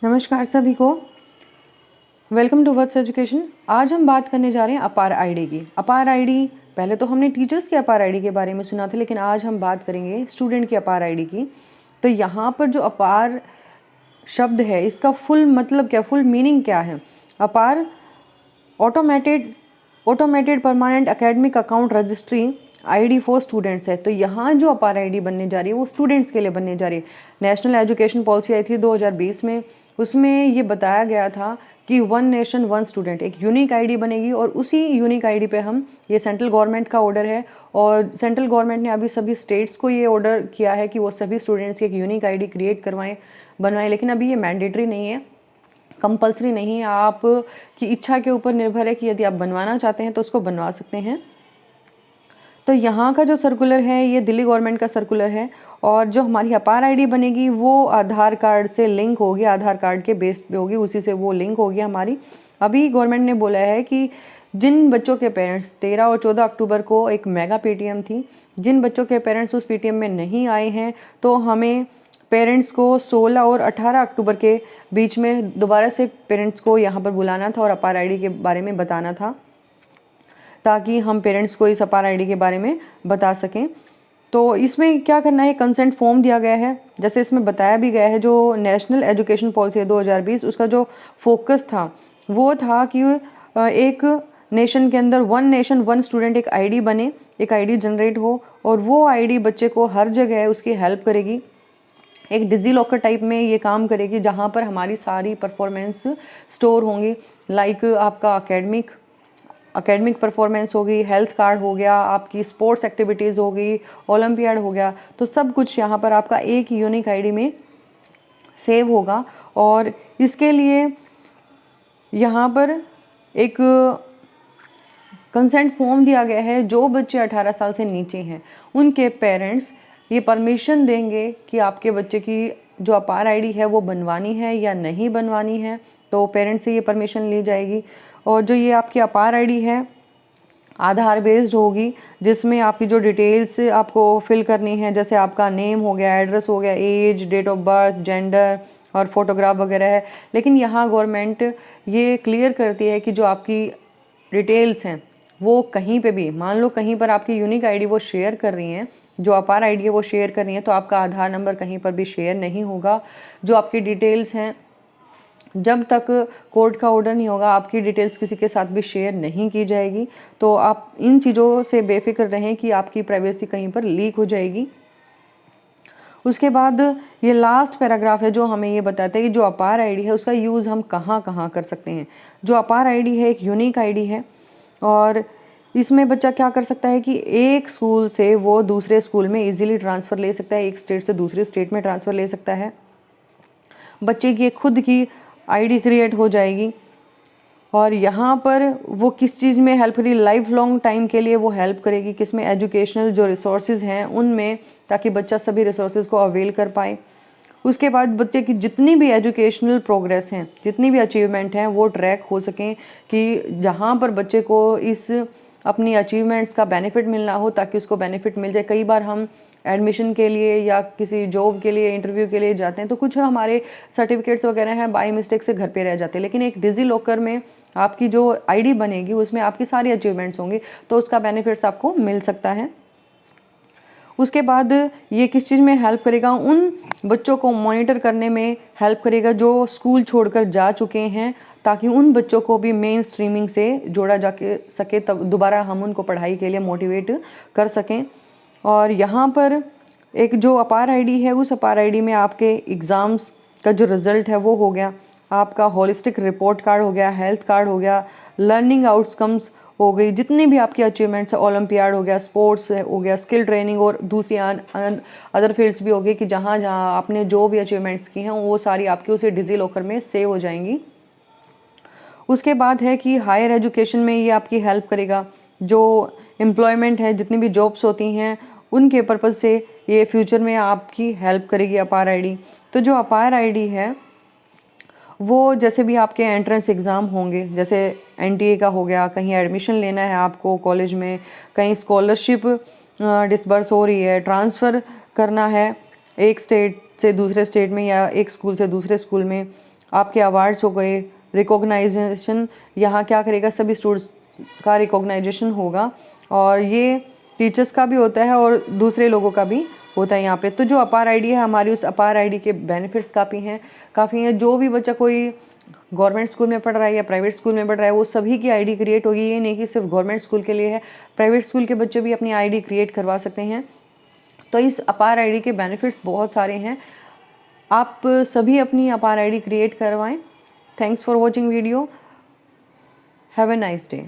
नमस्कार सभी को, वेलकम टू वत्स एजुकेशन। आज हम बात करने जा रहे हैं अपार आईडी की। अपार आईडी, पहले तो हमने टीचर्स की अपार आईडी के बारे में सुना था, लेकिन आज हम बात करेंगे स्टूडेंट की अपार आईडी की। तो यहाँ पर जो अपार शब्द है, इसका फुल मतलब क्या, फुल मीनिंग क्या है? अपार automated permanent academic account registry ID for students है। तो यहाँ जो अपार आईडी बनने जा रही है वो स्टूडेंट्स के लिए बनने जा रही है। नेशनल एजुकेशन पॉलिसी आई थी 2020 में, उसमें ये बताया गया था कि वन नेशन वन स्टूडेंट एक यूनिक आईडी बनेगी, और उसी यूनिक आईडी पे हम, ये सेंट्रल गवर्नमेंट का ऑर्डर है, और सेंट्रल गवर्नमेंट ने अभी सभी स्टेट्स को ये ऑर्डर किया है कि वो सभी स्टूडेंट्स की एक यूनिक आईडी क्रिएट बनवाएं। लेकिन अभी ये मैंडेटरी नहीं है, कंपल्सरी नहीं है, आप की इच्छा के ऊपर निर्भर है कि यदि आप बनवाना चाहते हैं तो उसको बनवा सकते हैं। तो यहाँ का जो सर्कुलर है ये दिल्ली गवर्नमेंट का सर्कुलर है, और जो हमारी अपार आईडी बनेगी वो आधार कार्ड से लिंक होगी, आधार कार्ड के बेस पे होगी, उसी से वो लिंक होगी हमारी। अभी गवर्नमेंट ने बोला है कि जिन बच्चों के पेरेंट्स 13 और 14 अक्टूबर को एक मेगा पीटीएम थी, जिन बच्चों के पेरेंट्स उस पीटीएम में नहीं आए हैं तो हमें पेरेंट्स को 16 और 18 अक्टूबर के बीच में दोबारा से पेरेंट्स को यहाँ पर बुलाना था और अपार आईडी के बारे में बताना था, ताकि हम पेरेंट्स को इस अपार आईडी के बारे में बता सकें। तो इसमें क्या करना है, कंसेंट फॉर्म दिया गया है, जैसे इसमें बताया भी गया है। जो नेशनल एजुकेशन पॉलिसी है 2020, उसका जो फोकस था वो था कि एक नेशन के अंदर वन नेशन वन स्टूडेंट एक आईडी बने, एक आईडी जनरेट हो, और वो आईडी बच्चे को हर जगह उसकी हेल्प करेगी। एक डिजी लॉकर टाइप में ये काम करेगी, जहाँ पर हमारी सारी परफॉर्मेंस स्टोर होंगी, लाइक आपका अकेडमिक परफॉर्मेंस होगी, हेल्थ कार्ड हो गया, आपकी स्पोर्ट्स एक्टिविटीज़ होगी, ओलंपियाड हो गया, तो सब कुछ यहाँ पर आपका एक यूनिक आईडी में सेव होगा। और इसके लिए यहाँ पर एक कंसेंट फॉर्म दिया गया है। जो बच्चे 18 साल से नीचे हैं उनके पेरेंट्स ये परमिशन देंगे कि आपके बच्चे की जो अपार आईडी है वो बनवानी है या नहीं बनवानी है, तो पेरेंट्स से ये परमिशन ली जाएगी। और जो ये आपकी अपार आईडी है आधार बेस्ड होगी, जिसमें आपकी जो डिटेल्स आपको फिल करनी है, जैसे आपका नेम हो गया, एड्रेस हो गया, age, date of birth, gender और फोटोग्राफ वगैरह है। लेकिन यहाँ गवर्नमेंट ये क्लियर करती है कि जो आपकी डिटेल्स हैं वो कहीं पे भी, मान लो कहीं पर आपकी यूनिक आईडी वो शेयर कर रही हैं, जो अपार आईडी है वो शेयर कर रही है, तो आपका आधार नंबर कहीं पर भी शेयर नहीं होगा। जो आपकी डिटेल्स हैं, जब तक कोर्ट का ऑर्डर नहीं होगा आपकी डिटेल्स किसी के साथ भी शेयर नहीं की जाएगी। तो आप इन चीज़ों से बेफिक्र रहें कि आपकी प्राइवेसी कहीं पर लीक हो जाएगी। उसके बाद ये लास्ट पैराग्राफ है जो हमें ये बताता है कि जो अपार आईडी है उसका यूज़ हम कहाँ कहाँ कर सकते हैं। जो अपार आईडी है एक यूनिक आईडी है, और इसमें बच्चा क्या कर सकता है कि एक स्कूल से वो दूसरे स्कूल में इजीली ट्रांसफ़र ले सकता है, एक स्टेट से दूसरे स्टेट में ट्रांसफ़र ले सकता है। बच्चे की खुद की आईडी क्रिएट हो जाएगी, और यहाँ पर वो किस चीज़ में हेल्प करेगी, लाइफ लॉन्ग टाइम के लिए वो हेल्प करेगी। किस में, एजुकेशनल जो रिसोर्सेज हैं उनमें, ताकि बच्चा सभी रिसोर्सेज को अवेल कर पाए। उसके बाद बच्चे की जितनी भी एजुकेशनल प्रोग्रेस हैं, जितनी भी अचीवमेंट हैं, वो ट्रैक हो सकें, कि जहाँ पर बच्चे को इस अपनी अचीवमेंट्स का बेनिफिट मिलना हो, ताकि उसको बेनिफिट मिल जाए। कई बार हम एडमिशन के लिए या किसी जॉब के लिए, इंटरव्यू के लिए जाते हैं, तो कुछ हमारे सर्टिफिकेट्स वगैरह हैं बाय मिस्टेक से घर पे रह जाते हैं, लेकिन एक डिजी लॉकर में आपकी जो आईडी बनेगी उसमें आपकी सारी अचीवमेंट्स होंगी, तो उसका बेनिफिट्स आपको मिल सकता है। उसके बाद ये किस चीज़ में हेल्प करेगा, उन बच्चों को मॉनिटर करने में हेल्प करेगा जो स्कूल छोड़कर जा चुके हैं, ताकि उन बच्चों को भी मेन स्ट्रीमिंग से जोड़ा जा सके, तब दोबारा हम उनको पढ़ाई के लिए मोटिवेट कर सकें। और यहाँ पर एक जो अपार आईडी है, उस अपार आईडी में आपके एग्ज़ाम्स का जो रिज़ल्ट है वो हो गया, आपका होलिस्टिक रिपोर्ट कार्ड हो गया, हेल्थ कार्ड हो गया, लर्निंग आउटकम्स हो गई, जितनी भी आपकी अचीवमेंट्स है, ओलंपियाड हो गया, स्पोर्ट्स हो गया, स्किल ट्रेनिंग और दूसरी अदर फील्ड्स भी हो गई, कि जहाँ जहाँ आपने जो भी अचीवमेंट्स की हैं वो सारी आपकी उसी डिजी लॉकर में सेव हो जाएंगी। उसके बाद है कि हायर एजुकेशन में ये आपकी हेल्प करेगा। जो एम्प्लॉयमेंट है, जितनी भी जॉब्स होती हैं, उनके पर्पज़ से ये फ्यूचर में आपकी हेल्प करेगी अपार आईडी। तो जो अपार आईडी है वो जैसे भी आपके एंट्रेंस एग्ज़ाम होंगे, जैसे एनटीए का हो गया, कहीं एडमिशन लेना है आपको कॉलेज में, कहीं स्कॉलरशिप डिसबर्स हो रही है, ट्रांसफ़र करना है एक स्टेट से दूसरे स्टेट में या एक स्कूल से दूसरे स्कूल में, आपके अवार्ड्स हो गए, रिकॉग्नाइजेशन, यहाँ क्या करेगा, सभी स्टूडेंट्स का रिकॉग्नाइजेशन होगा। और ये टीचर्स का भी होता है और दूसरे लोगों का भी होता है यहाँ पे। तो जो अपार आईडी है हमारी, उस अपार आईडी के बेनिफिट्स काफ़ी हैं। जो भी बच्चा कोई गवर्नमेंट स्कूल में पढ़ रहा है या प्राइवेट स्कूल में पढ़ रहा है, वो सभी की आईडी क्रिएट होगी। ये नहीं कि सिर्फ गवर्नमेंट स्कूल के लिए है, प्राइवेट स्कूल के बच्चे भी अपनी आईडी क्रिएट करवा सकते हैं। तो इस अपार आईडी के बेनिफिट्स बहुत सारे हैं, आप सभी अपनी अपार आईडी क्रिएट करवाएं। Thanks for watching video, have a nice day.